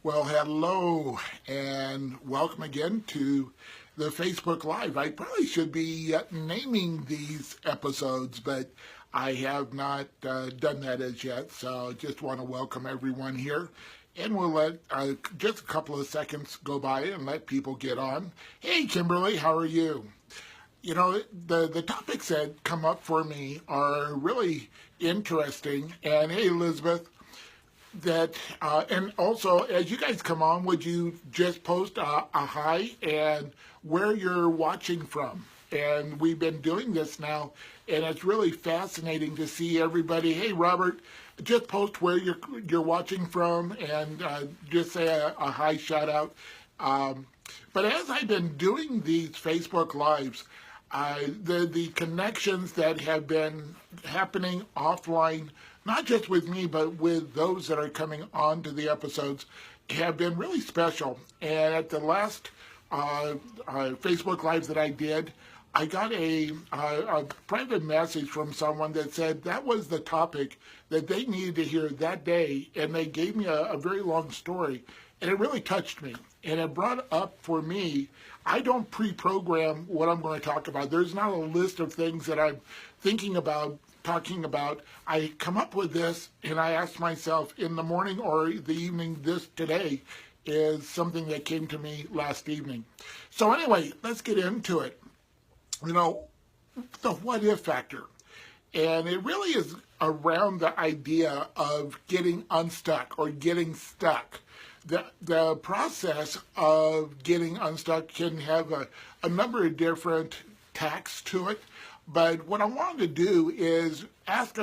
Well, hello and welcome again to the Facebook Live. I probably should be naming these episodes, but I have not done that as yet. So just want to welcome everyone here. And we'll let just a couple of seconds go by and let people get on. Hey, Kimberly, how are you? You know, the topics that come up for me are really interesting. And hey, Elizabeth, and also as you guys come on, would you just post a hi and where you're watching from? And we've been doing this now, and it's really fascinating to see everybody. Hey, Robert, just post where you're watching from and just say a hi, shout out. But as I've been doing these Facebook Lives, the connections that have been happening offline, not just with me, but with those that are coming on to the episodes, have been really special. And at the last Facebook Lives that I did, I got a private message from someone that said that was the topic that they needed to hear that day, and they gave me a very long story, and it really touched me. And it brought up for me, I don't pre-program what I'm going to talk about. There's not a list of things that I'm thinking about, talking about. I come up with this, and I ask myself in the morning or the evening, this today is something that came to me last evening. So anyway, let's get into it. You know, the what if factor. And it really is around the idea of getting unstuck or getting stuck. The process of getting unstuck can have a number of different tacks to it. But what I wanted to do is ask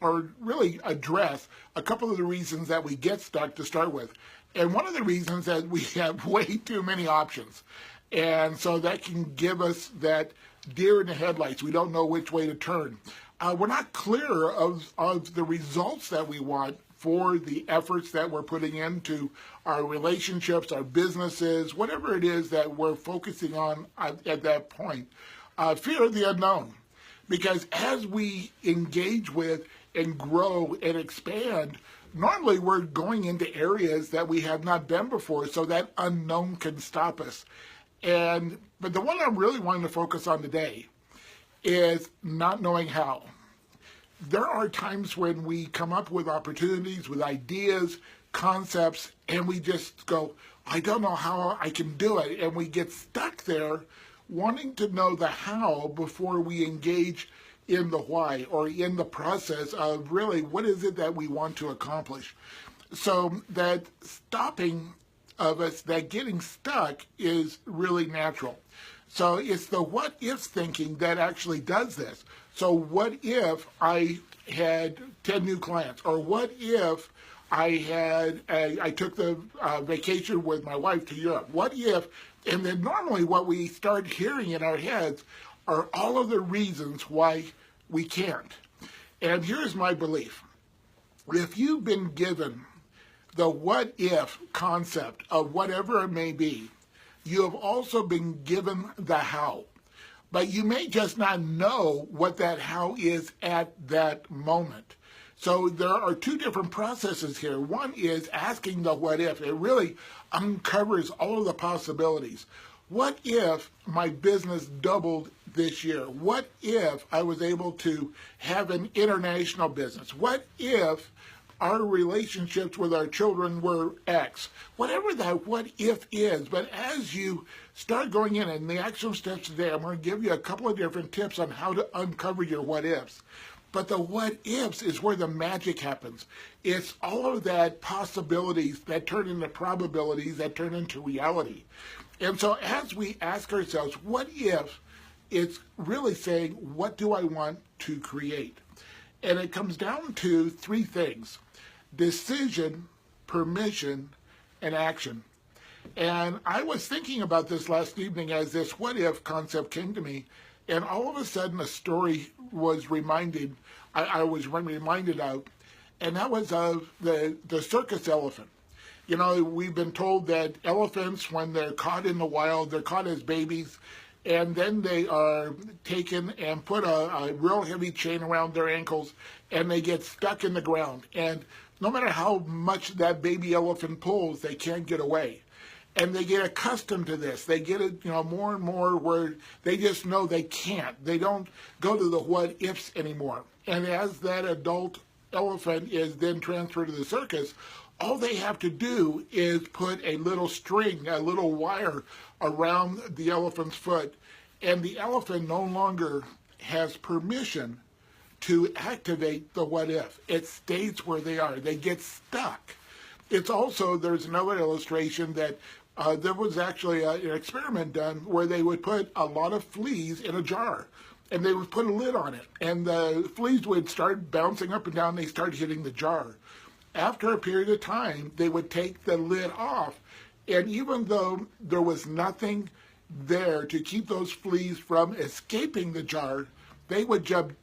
or really address a couple of the reasons that we get stuck to start with. And one of the reasons that we have way too many options. And so that can give us that deer in the headlights. We don't know which way to turn. We're not clear of the results that we want for the efforts that we're putting into our relationships, our businesses, whatever it is that we're focusing on at that point. Fear of the unknown. Because as we engage with and grow and expand, normally we're going into areas that we have not been before, so that unknown can stop us. But the one I'm really wanting to focus on today is not knowing how. There are times when we come up with opportunities, with ideas, concepts, and we just go, I don't know how I can do it. And we get stuck there wanting to know the how before we engage in the why or in the process of really what is it that we want to accomplish. So that stopping of us, that getting stuck is really natural. So it's the what if thinking that actually does this. So what if I had 10 new clients? Or what if I took the vacation with my wife to Europe? What if, and then normally what we start hearing in our heads are all of the reasons why we can't. And here's my belief. If you've been given the what if concept of whatever it may be, you have also been given the how. But you may just not know what that how is at that moment. So there are two different processes here. One is asking the what if. It really uncovers all of the possibilities. What if my business doubled this year? What if I was able to have an international business? What if our relationships with our children were X? Whatever that what if is. But as you start going in, and the action steps today, I'm going to give you a couple of different tips on how to uncover your what ifs. But the what ifs is where the magic happens. It's all of that possibilities that turn into probabilities that turn into reality. And so as we ask ourselves, what if, it's really saying, what do I want to create? And it comes down to three things: decision, permission, and action. And I was thinking about this last evening as this what if concept came to me, and all of a sudden a story was reminded, I was reminded of, and that was of the circus elephant. You know, we've been told that elephants, when they're caught in the wild, they're caught as babies, and then they are taken and put a real heavy chain around their ankles, and they get stuck in the ground. And no matter how much that baby elephant pulls, they can't get away. And they get accustomed to this. They get it, more and more where they just know they can't. They don't go to the what ifs anymore. And as that adult elephant is then transferred to the circus, all they have to do is put a little string, a little wire around the elephant's foot, and the elephant no longer has permission to activate the what if. It stays where they are. They get stuck. It's also, there's another illustration that there was actually an experiment done where they would put a lot of fleas in a jar, and they would put a lid on it, and the fleas would start bouncing up and down. They start hitting the jar. After a period of time, they would take the lid off, and even though there was nothing there to keep those fleas from escaping the jar, they would jump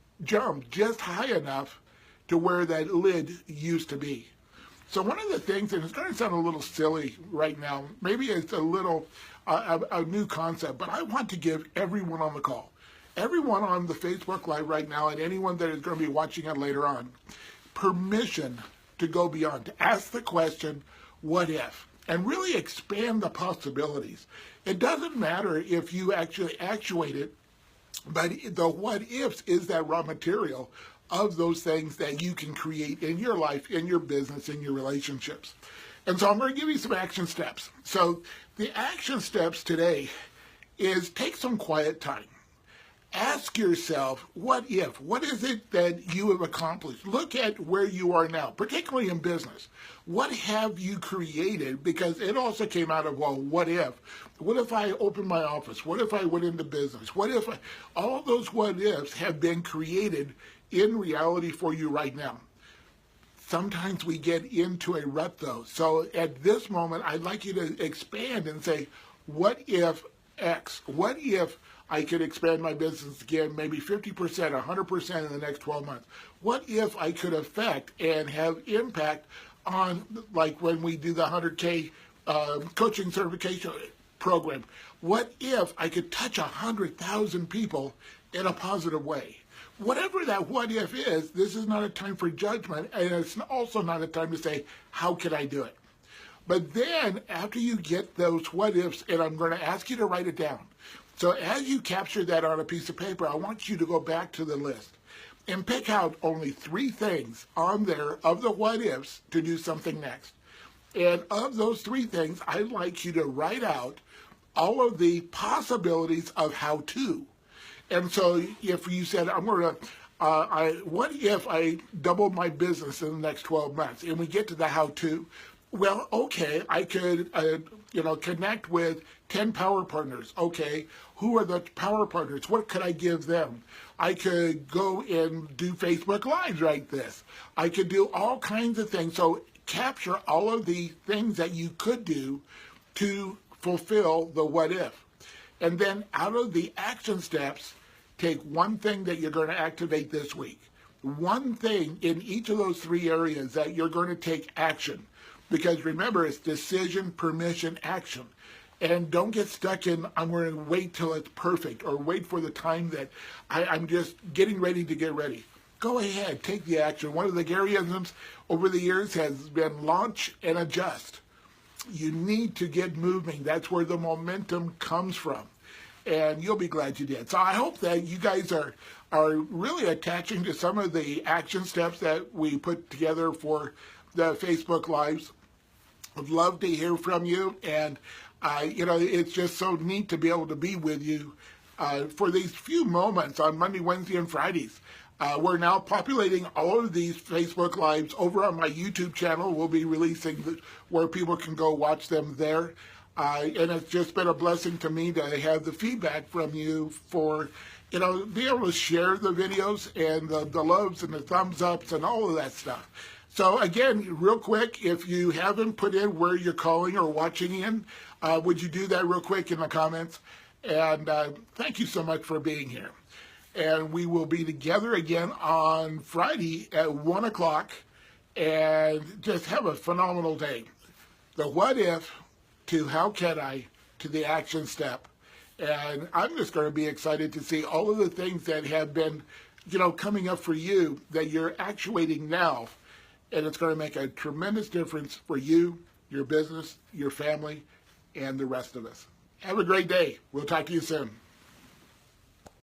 just high enough to where that lid used to be. So one of the things, and it's going to sound a little silly right now, maybe it's a little a new concept, but I want to give everyone on the call, everyone on the Facebook Live right now, and anyone that is going to be watching it later on, permission to go beyond, to ask the question, what if? And really expand the possibilities. It doesn't matter if you actually actuate it, but the what ifs is that raw material of those things that you can create in your life, in your business, in your relationships. And so I'm going to give you some action steps. So the action steps today is take some quiet time. Ask yourself, what if? What is it that you have accomplished? Look at where you are now, particularly in business. What have you created? Because it also came out of, well, what if? What if I opened my office? What if I went into business? What if all of those what ifs have been created in reality for you right now? Sometimes we get into a rut though. So at this moment, I'd like you to expand and say, what if X? What if I could expand my business again, maybe 50%, 100% in the next 12 months? What if I could affect and have impact on, like when we do the 100K coaching certification program? What if I could touch 100,000 people in a positive way? Whatever that what if is, this is not a time for judgment, and it's also not a time to say, how can I do it? But then after you get those what ifs, and I'm going to ask you to write it down. So as you capture that on a piece of paper, I want you to go back to the list and pick out only 3 things on there of the what ifs to do something next. And of those 3 things, I'd like you to write out all of the possibilities of how to. And so if you said, I'm going to, what if I doubled my business in the next 12 months? And we get to the how to. Well, okay, I could, connect with 10 power partners. Okay, who are the power partners? What could I give them? I could go and do Facebook Lives like this. I could do all kinds of things. So capture all of the things that you could do to fulfill the what if. And then out of the action steps, take one thing that you're going to activate this week. One thing in each of those 3 areas that you're going to take action. Because remember, it's decision, permission, action. And don't get stuck in, I'm going to wait till it's perfect, or wait for the time that I'm just getting ready to get ready. Go ahead, take the action. One of the Garyisms over the years has been launch and adjust. You need to get moving. That's where the momentum comes from. And you'll be glad you did. So I hope that you guys are really attaching to some of the action steps that we put together for the Facebook Lives. I'd love to hear from you, and it's just so neat to be able to be with you for these few moments on Monday, Wednesday, and Fridays. We're now populating all of these Facebook Lives over on my YouTube channel. We'll be releasing where people can go watch them there. And it's just been a blessing to me to have the feedback from you for, be able to share the videos and the loves and the thumbs ups and all of that stuff. So again, real quick, if you haven't put in where you're calling or watching in, would you do that real quick in the comments? And thank you so much for being here. And we will be together again on Friday at 1 o'clock, and just have a phenomenal day. The what if to how can I to the action step. And I'm just going to be excited to see all of the things that have been, coming up for you that you're actuating now. and it's going to make a tremendous difference for you, your business, your family, and the rest of us. Have a great day. We'll talk to you soon.